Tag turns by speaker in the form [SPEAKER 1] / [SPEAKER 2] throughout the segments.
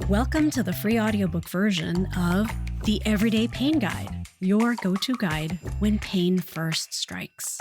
[SPEAKER 1] Welcome to the free audiobook version of The Everyday Pain Guide, your go-to guide when pain first strikes.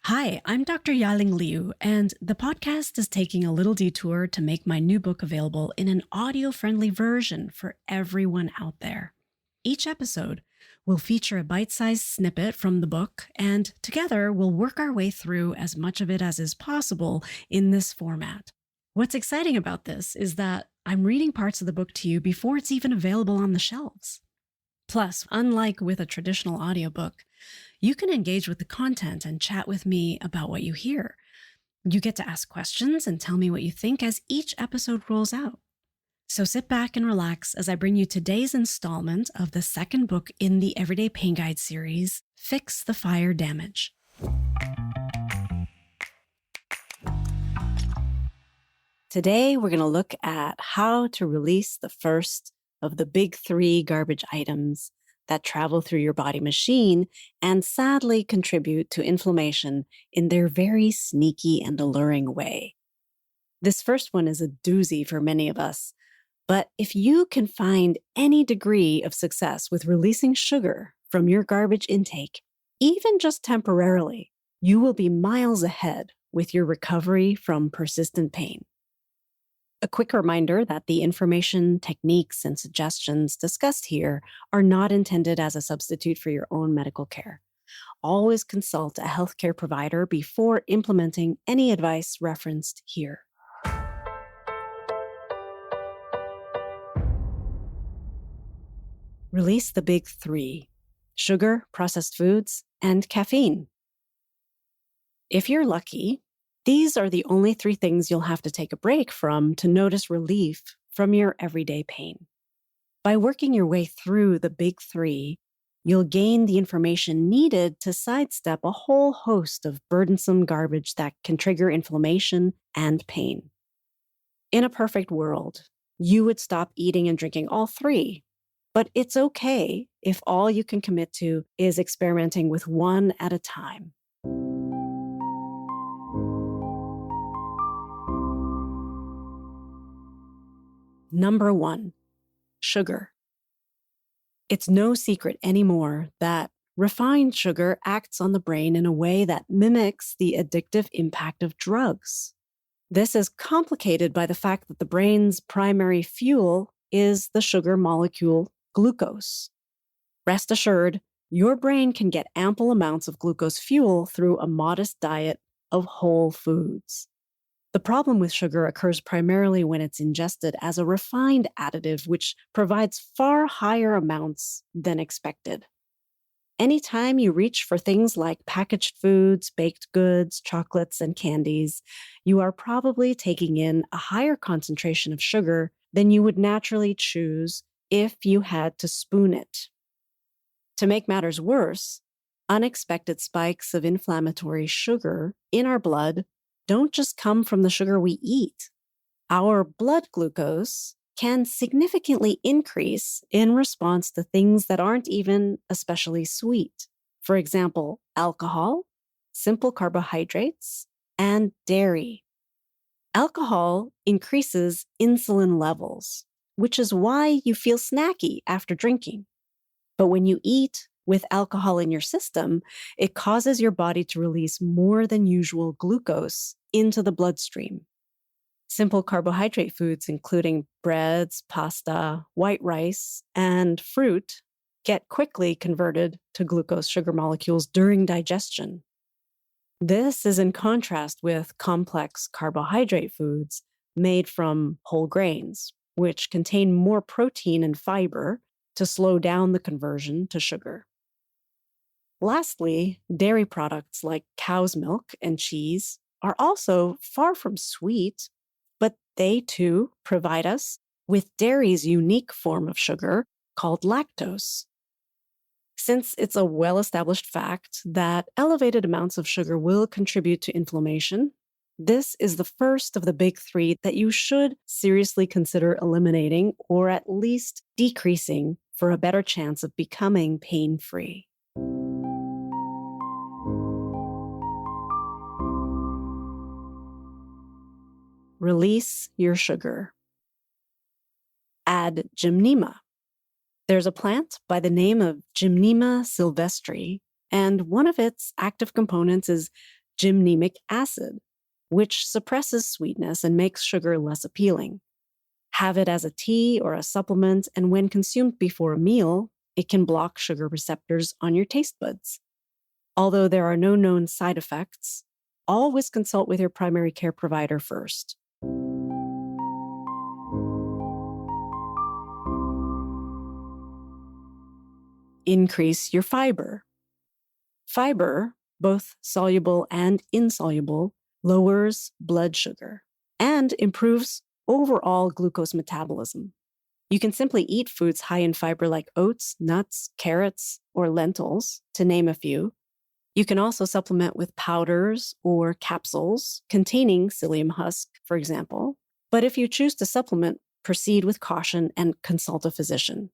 [SPEAKER 1] Hi, I'm Dr. Ya-Ling Liu, and the podcast is taking a little detour to make my new book available in an audio-friendly version for everyone out there. Each episode will feature a bite-sized snippet from the book, and together we'll work our way through as much of it as is possible in this format. What's exciting about this is that I'm reading parts of the book to you before it's even available on the shelves. Plus, unlike with a traditional audiobook, you can engage with the content and chat with me about what you hear. You get to ask questions and tell me what you think as each episode rolls out. So sit back and relax as I bring you today's installment of the second book in the Everyday Pain Guide series, Fix the Fire Damage. Today, we're going to look at how to release the first of the big three garbage items that travel through your body machine and sadly contribute to inflammation in their very sneaky and alluring way. This first one is a doozy for many of us, but if you can find any degree of success with releasing sugar from your garbage intake, even just temporarily, you will be miles ahead with your recovery from persistent pain. A quick reminder that the information, techniques, and suggestions discussed here are not intended as a substitute for your own medical care. Always consult a healthcare provider before implementing any advice referenced here. Release the big three: sugar, processed foods, and caffeine. If you're lucky, these are the only three things you'll have to take a break from to notice relief from your everyday pain. By working your way through the big three, you'll gain the information needed to sidestep a whole host of burdensome garbage that can trigger inflammation and pain. In a perfect world, you would stop eating and drinking all three, but it's okay if all you can commit to is experimenting with one at a time. Number 1, sugar. It's no secret anymore that refined sugar acts on the brain in a way that mimics the addictive impact of drugs. This is complicated by the fact that the brain's primary fuel is the sugar molecule glucose. Rest assured, your brain can get ample amounts of glucose fuel through a modest diet of whole foods. The problem with sugar occurs primarily when it's ingested as a refined additive, which provides far higher amounts than expected. Anytime you reach for things like packaged foods, baked goods, chocolates, and candies, you are probably taking in a higher concentration of sugar than you would naturally choose if you had to spoon it. To make matters worse, unexpected spikes of inflammatory sugar in our blood don't just come from the sugar we eat. Our blood glucose can significantly increase in response to things that aren't even especially sweet. For example, alcohol, simple carbohydrates, and dairy. Alcohol increases insulin levels, which is why you feel snacky after drinking. But when you eat with alcohol in your system, it causes your body to release more than usual glucose into the bloodstream. Simple carbohydrate foods, including breads, pasta, white rice, and fruit, get quickly converted to glucose sugar molecules during digestion. This is in contrast with complex carbohydrate foods made from whole grains, which contain more protein and fiber to slow down the conversion to sugar. Lastly, dairy products like cow's milk and cheese are also far from sweet, but they too provide us with dairy's unique form of sugar called lactose. Since it's a well-established fact that elevated amounts of sugar will contribute to inflammation, this is the first of the big three that you should seriously consider eliminating or at least decreasing for a better chance of becoming pain-free. Release your sugar. Add gymnema. There's a plant by the name of Gymnema sylvestre, and one of its active components is gymnemic acid, which suppresses sweetness and makes sugar less appealing. Have it as a tea or a supplement, and when consumed before a meal, it can block sugar receptors on your taste buds. Although there are no known side effects, always consult with your primary care provider first. Increase your fiber. Fiber, both soluble and insoluble, lowers blood sugar and improves overall glucose metabolism. You can simply eat foods high in fiber like oats, nuts, carrots, or lentils, to name a few. You can also supplement with powders or capsules containing psyllium husk, for example. But if you choose to supplement, proceed with caution and consult a physician.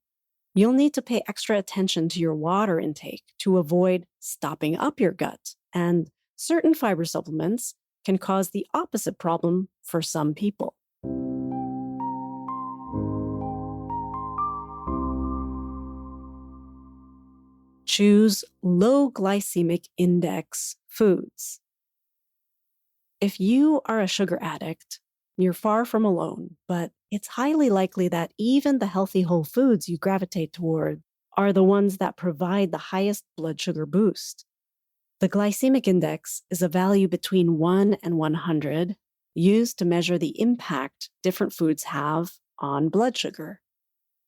[SPEAKER 1] You'll need to pay extra attention to your water intake to avoid stopping up your gut, and certain fiber supplements can cause the opposite problem for some people. Choose low glycemic index foods. If you are a sugar addict, you're far from alone, but it's highly likely that even the healthy whole foods you gravitate toward are the ones that provide the highest blood sugar boost. The glycemic index is a value between 1 and 100 used to measure the impact different foods have on blood sugar.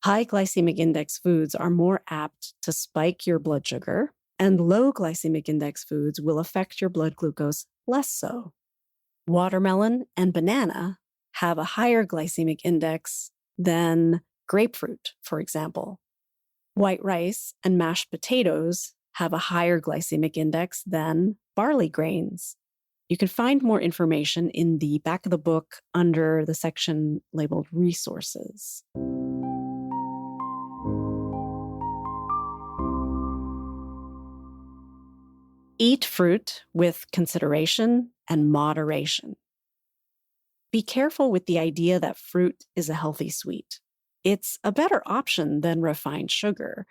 [SPEAKER 1] High glycemic index foods are more apt to spike your blood sugar, and low glycemic index foods will affect your blood glucose less so. Watermelon and banana have a higher glycemic index than grapefruit, for example. White rice and mashed potatoes have a higher glycemic index than barley grains. You can find more information in the back of the book under the section labeled Resources. Eat fruit with consideration and moderation. Be careful with the idea that fruit is a healthy sweet. It's a better option than refined sugar,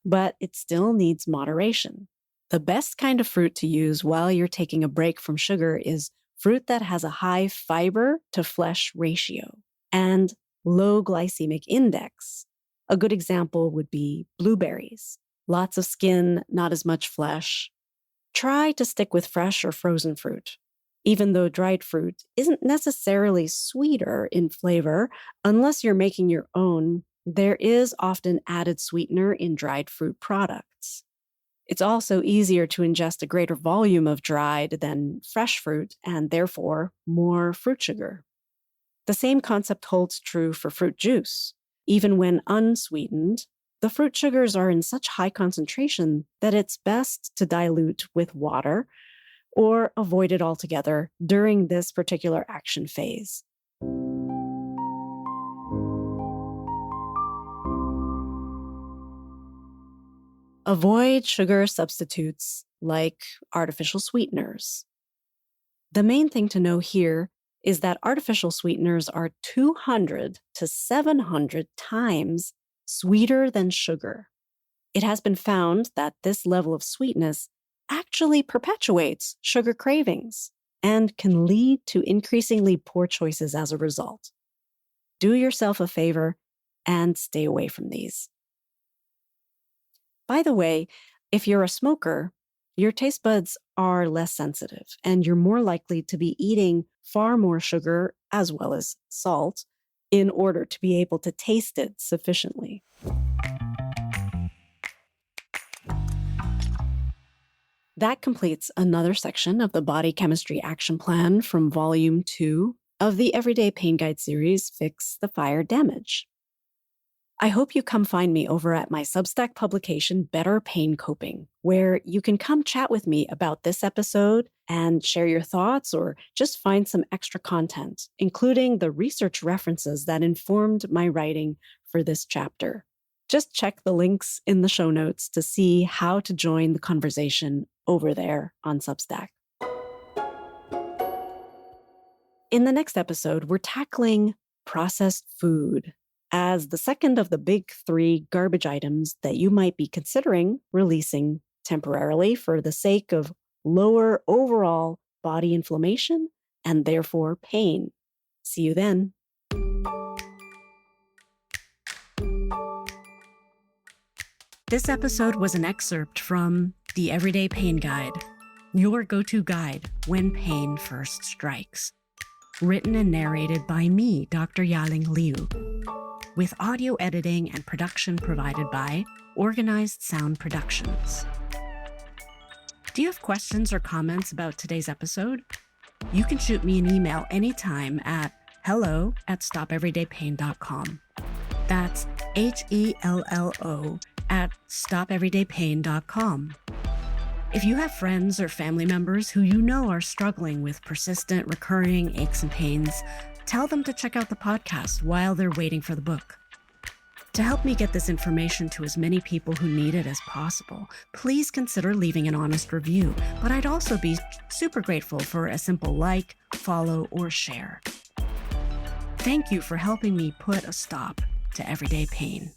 [SPEAKER 1] but it still needs moderation. The best kind of fruit to use while you're taking a break from sugar is fruit that has a high fiber to flesh ratio and low glycemic index. A good example would be blueberries. Lots of skin, not as much flesh. Try to stick with fresh or frozen fruit. Even though dried fruit isn't necessarily sweeter in flavor, unless you're making your own, there is often added sweetener in dried fruit products. It's also easier to ingest a greater volume of dried than fresh fruit, and therefore more fruit sugar. The same concept holds true for fruit juice. Even when unsweetened, the fruit sugars are in such high concentration that it's best to dilute with water or avoid it altogether during this particular action phase. Avoid sugar substitutes like artificial sweeteners. The main thing to know here is that artificial sweeteners are 200 to 700 times sweeter than sugar. It has been found that this level of sweetness actually perpetuates sugar cravings and can lead to increasingly poor choices as a result. Do yourself a favor and stay away from these. By the way, if you're a smoker, your taste buds are less sensitive and you're more likely to be eating far more sugar as well as salt in order to be able to taste it sufficiently. That completes another section of the Body Chemistry Action Plan from Volume 2 of the Everyday Pain Guide series, Fix the Fire Damage. I hope you come find me over at my Substack publication, Better Pain Coping, where you can come chat with me about this episode and share your thoughts or just find some extra content, including the research references that informed my writing for this chapter. Just check the links in the show notes to see how to join the conversation over there on Substack. In the next episode, we're tackling processed food. as the second of the big three garbage items that you might be considering releasing temporarily for the sake of lower overall body inflammation and therefore pain. See you then. This episode was an excerpt from The Everyday Pain Guide, your go-to guide when pain first strikes. Written and narrated by me, Dr. Ya-Ling Liu, with audio editing and production provided by Organized Sound Productions. Do you have questions or comments about today's episode? You can shoot me an email anytime at hello@stopeverydaypain.com. That's HELLO@stopeverydaypain.com. If you have friends or family members who you know are struggling with persistent, recurring aches and pains, tell them to check out the podcast while they're waiting for the book. To help me get this information to as many people who need it as possible, please consider leaving an honest review, but I'd also be super grateful for a simple like, follow, or share. Thank you for helping me put a stop to everyday pain.